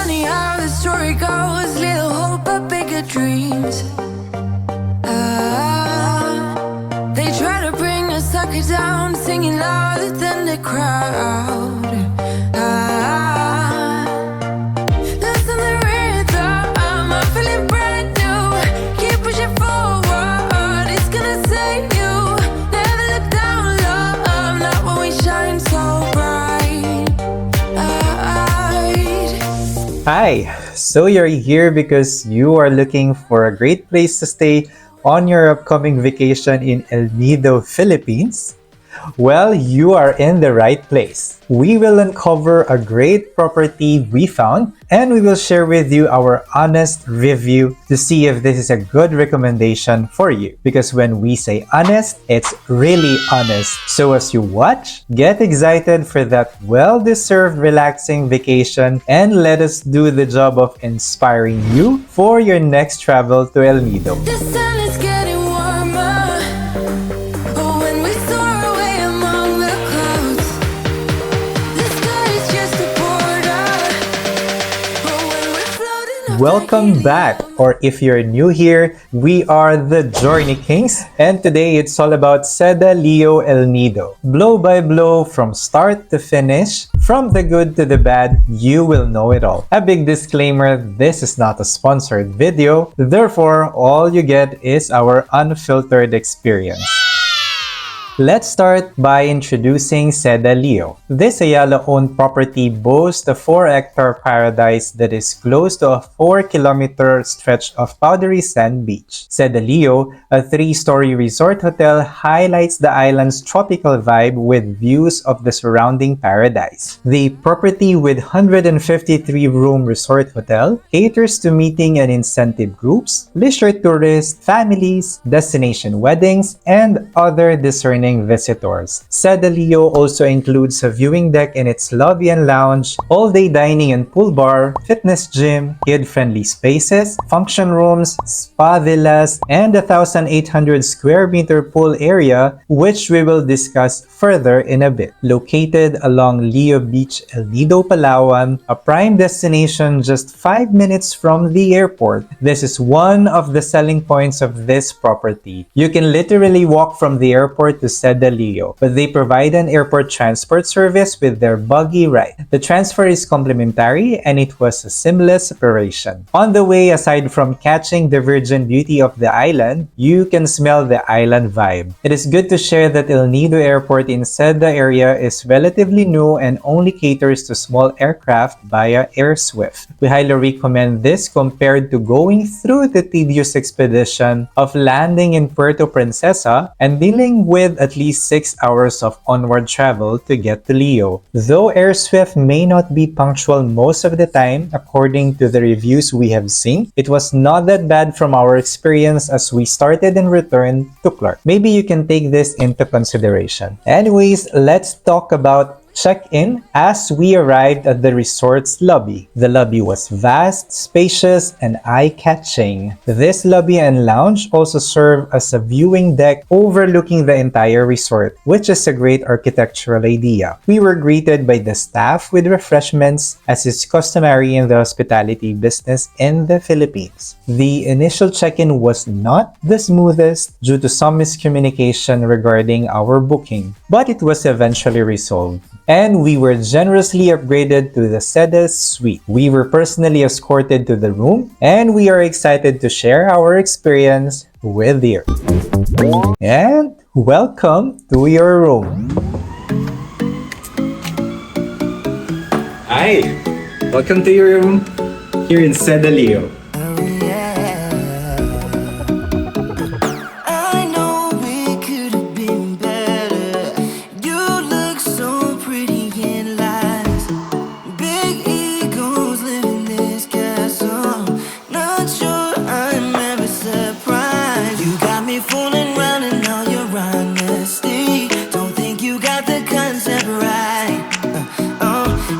funny how the story goes. Little hope but bigger dreams. They try to bring a sucker down, singing louder than the crowd. Listen the rhythm, I'm feeling brand new. Keep pushing forward, it's gonna save you. Never look down, love, not when we shine so bright. Hi! So you're here because you are looking for a great place to stay on your upcoming vacation in El Nido, Philippines? Well, you are in the right place. We will uncover a great property we found and we will share with you our honest review to see if this is a good recommendation for you. Because when we say honest, it's really honest. So as you watch, get excited for that well-deserved relaxing vacation and let us do the job of inspiring you for your next travel to El Nido. The sun is getting warmer. Oh, when we soar away among the clouds. The sky is just a border. Oh, when we're floating up Welcome back, or if you're new here, we are the Journey Kings, and today it's all about Seda Leo El Nido. Blow by blow, from start to finish, from the good to the bad, you will know it all. A big disclaimer, this is not a sponsored video, therefore all you get is our unfiltered experience. Let's start by introducing Seda Leo. This Ayala-owned property boasts a 4-hectare paradise that is close to a 4-kilometer stretch of powdery sand beach. Seda Leo, a 3-story resort hotel, highlights the island's tropical vibe with views of the surrounding paradise. The property, with 153-room resort hotel, caters to meeting and incentive groups, leisure tourists, families, destination weddings, and other discerning visitors. Seda Leo also includes a viewing deck in its lobby and lounge, all-day dining and pool bar, fitness gym, kid-friendly spaces, function rooms, spa villas, and a 1,800 square meter pool area, which we will discuss further in a bit. Located along Leo Beach, El Nido, Palawan, a prime destination just 5 minutes from the airport, this is one of the selling points of this property. You can literally walk from the airport to Seda Leo, but they provide an airport transport service with their buggy ride. The transfer is complimentary and it was a seamless operation. On the way, aside from catching the virgin beauty of the island, you can smell the island vibe. It is good to share that El Nido Airport in Seda area is relatively new and only caters to small aircraft via AirSwift. We highly recommend this compared to going through the tedious expedition of landing in Puerto Princesa and dealing with at least 6 hours of onward travel to get to Leo. Though AirSwift may not be punctual most of the time, according to the reviews we have seen, it was not that bad from our experience as we started and returned to Clark. Maybe you can take this into consideration. Anyways, let's talk about check-in as we arrived at the resort's lobby. The lobby was vast, spacious, and eye-catching. This lobby and lounge also serve as a viewing deck overlooking the entire resort, which is a great architectural idea. We were greeted by the staff with refreshments, as is customary in the hospitality business in the Philippines. The initial check-in was not the smoothest due to some miscommunication regarding our booking, but it was eventually resolved, and we were generously upgraded to the Seda Suite. We were personally escorted to the room, and we are excited to share our experience with you. And welcome to your room. Hi! Welcome to your room here in Seda Leo.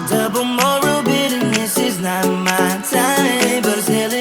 Double moral bitterness is not my time, but it's hell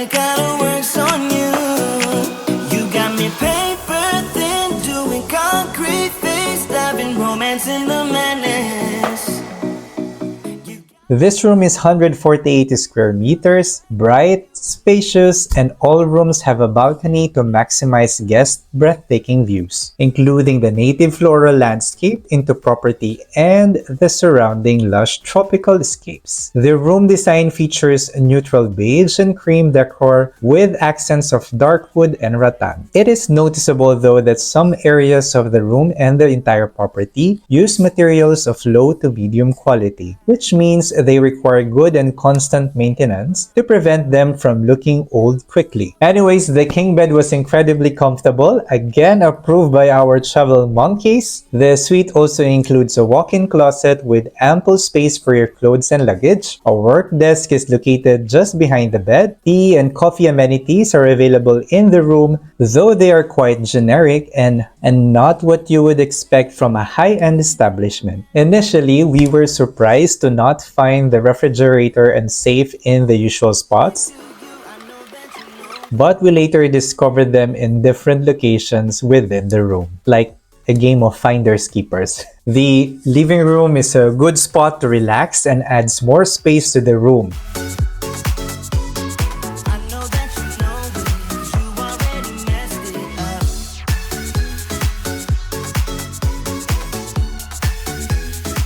This room is 148 square meters, bright, spacious, and all rooms have a balcony to maximize guest breathtaking views, including the native floral landscape into property and the surrounding lush tropical escapes. The room design features neutral beige and cream decor with accents of dark wood and rattan. It is noticeable though that some areas of the room and the entire property use materials of low to medium quality, which means they require good and constant maintenance to prevent them from looking old quickly. Anyways, the king bed was incredibly comfortable, again approved by our travel monkeys. The suite also includes a walk-in closet with ample space for your clothes and luggage. A work desk is located just behind the bed. Tea and coffee amenities are available in the room, though they are quite generic and not what you would expect from a high-end establishment. Initially, we were surprised to not find the refrigerator and safe in the usual spots, but we later discovered them in different locations within the room, like a game of finders keepers. The living room is a good spot to relax and adds more space to the room.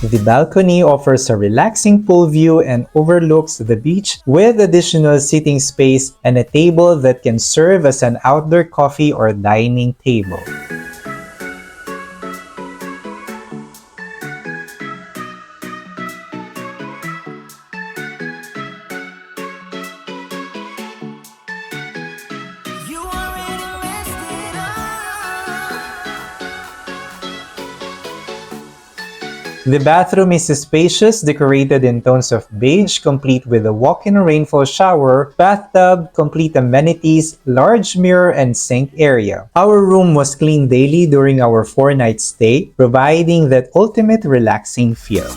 The balcony offers a relaxing pool view and overlooks the beach with additional seating space and a table that can serve as an outdoor coffee or dining table. The bathroom is spacious, decorated in tones of beige, complete with a walk-in rainfall shower, bathtub, complete amenities, large mirror, and sink area. Our room was cleaned daily during our 4-night stay, providing that ultimate relaxing feel.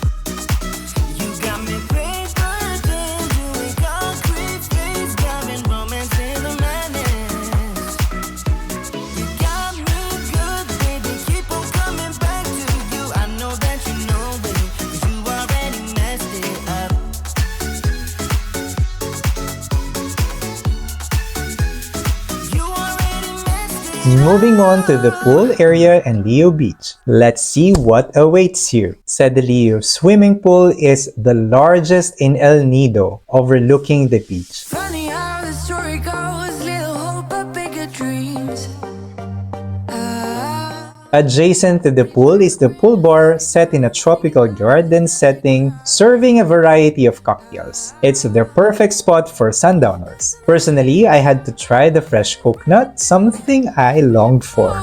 Moving on to the pool area and Leo Beach. Let's see what awaits here. Said the Leo swimming pool is the largest in El Nido, overlooking the beach. Funny how the story goes, little hope but bigger dreams. Adjacent to the pool is the pool bar set in a tropical garden setting, serving a variety of cocktails. It's the perfect spot for sundowners. Personally, I had to try the fresh coconut, something I longed for.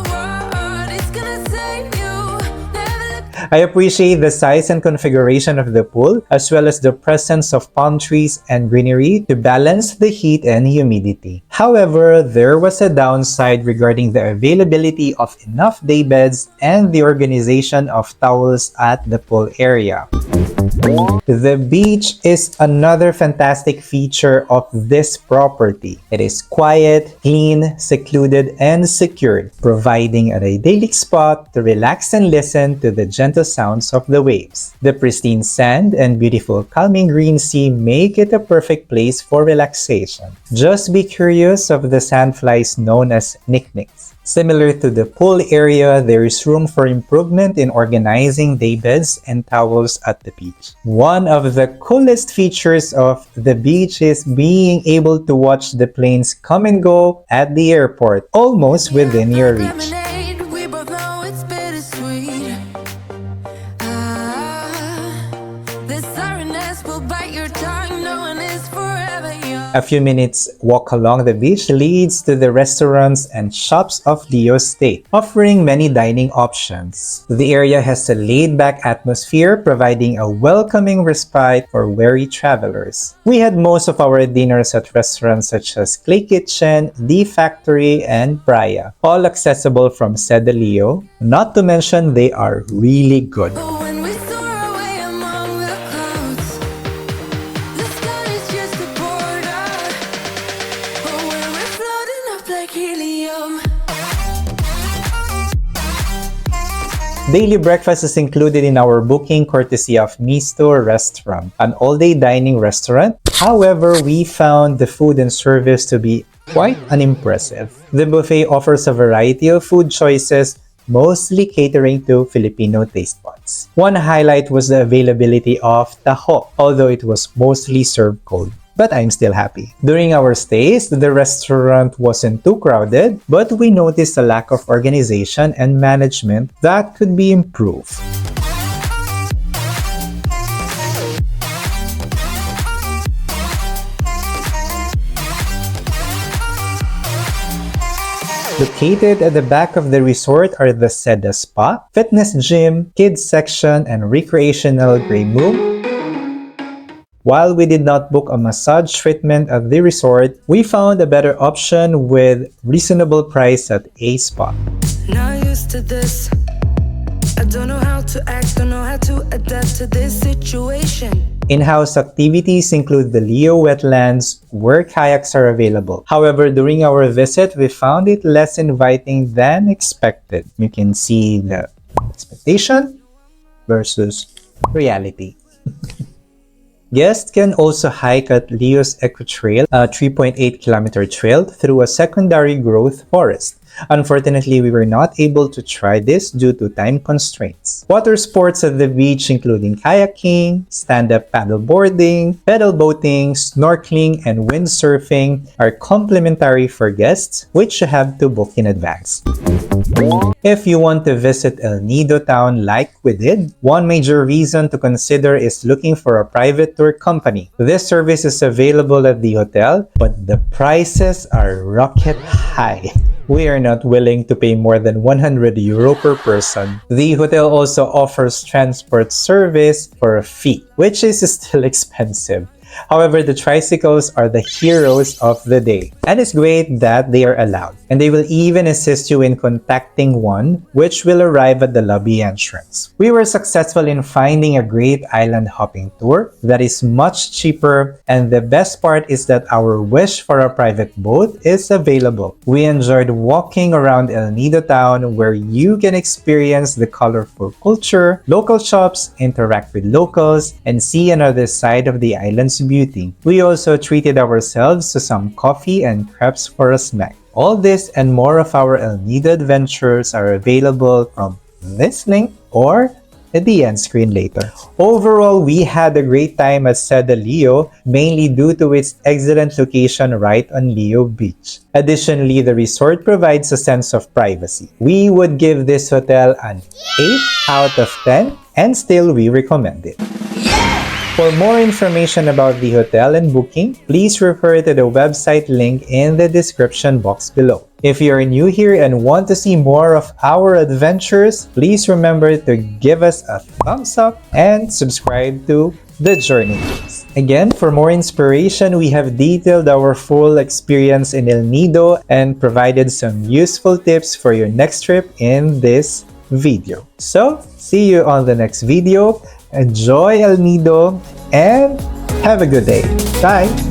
It's gonna save you. Never look I appreciate the size and configuration of the pool, as well as the presence of palm trees and greenery to balance the heat and humidity. However, there was a downside regarding the availability of enough day beds and the organization of towels at the pool area. The beach is another fantastic feature of this property. It is quiet, clean, secluded, and secured, providing an idyllic spot to relax and listen to the gentle sounds of the waves. The pristine sand and beautiful calming green sea make it a perfect place for relaxation. Just be curious of the sandflies known as knickknacks. Similar to the pool area, there is room for improvement in organizing daybeds and towels at the beach. One of the coolest features of the beach is being able to watch the planes come and go at the airport, almost within your reach. lemonade, we both know it's bittersweet. The sorrowness will bite your tongue, knowing it's forever young. A few minutes walk along the beach leads to the restaurants and shops of Leo State, offering many dining options. The area has a laid-back atmosphere, providing a welcoming respite for weary travelers. We had most of our dinners at restaurants such as Clay Kitchen, The Factory, and Praia, all accessible from Seda Leo. Not to mention, they are really good. But when we soar away among the clouds, the sky is just a border. But when we're floating up like helium. Daily breakfast is included in our booking courtesy of Misto Restaurant, an all-day dining restaurant. However, we found the food and service to be quite unimpressive. The buffet offers a variety of food choices, mostly catering to Filipino taste buds. One highlight was the availability of taho, although it was mostly served cold. But I'm still happy. During our stays, the restaurant wasn't too crowded, but we noticed a lack of organization and management that could be improved. Located at the back of the resort are the Seda Spa, fitness gym, kids section, and recreational game room. While we did not book a massage treatment at the resort, we found a better option with reasonable price at a spa. Not used to this. I don't know how to act, don't know how to adapt to this situation. In-house activities include the Leo Wetlands, where kayaks are available. However, during our visit, we found it less inviting than expected. You can see the expectation versus reality. Guests can also hike at Leo's Eco Trail, a 3.8-kilometer trail through a secondary growth forest. Unfortunately, we were not able to try this due to time constraints. Water sports at the beach including kayaking, stand-up paddleboarding, pedal boating, snorkeling, and windsurfing are complimentary for guests, which you have to book in advance. If you want to visit El Nido town like we did, one major reason to consider is looking for a private tour company. This service is available at the hotel, but the prices are rocket high. We are not willing to pay more than €100 per person. The hotel also offers transport service for a fee, which is still expensive. However, the tricycles are the heroes of the day, and it's great that they are allowed. And they will even assist you in contacting one, which will arrive at the lobby entrance. We were successful in finding a great island hopping tour that is much cheaper, and the best part is that our wish for a private boat is available. We enjoyed walking around El Nido town, where you can experience the colorful culture, local shops, interact with locals, and see another side of the island's beauty. We also treated ourselves to some coffee and crepes for a snack. All this and more of our El Nido adventures are available from this link or at the end screen later. Overall, we had a great time at Seda Leo, mainly due to its excellent location right on Leo Beach. Additionally, the resort provides a sense of privacy. We would give this hotel an 8 out of 10, and still we recommend it. For more information about the hotel and booking, please refer to the website link in the description box below. If you are new here and want to see more of our adventures, please remember to give us a thumbs up and subscribe to The Journey Kings. Again, for more inspiration, we have detailed our full experience in El Nido and provided some useful tips for your next trip in this video. So, see you on the next video. Enjoy El Nido and have a good day. Bye!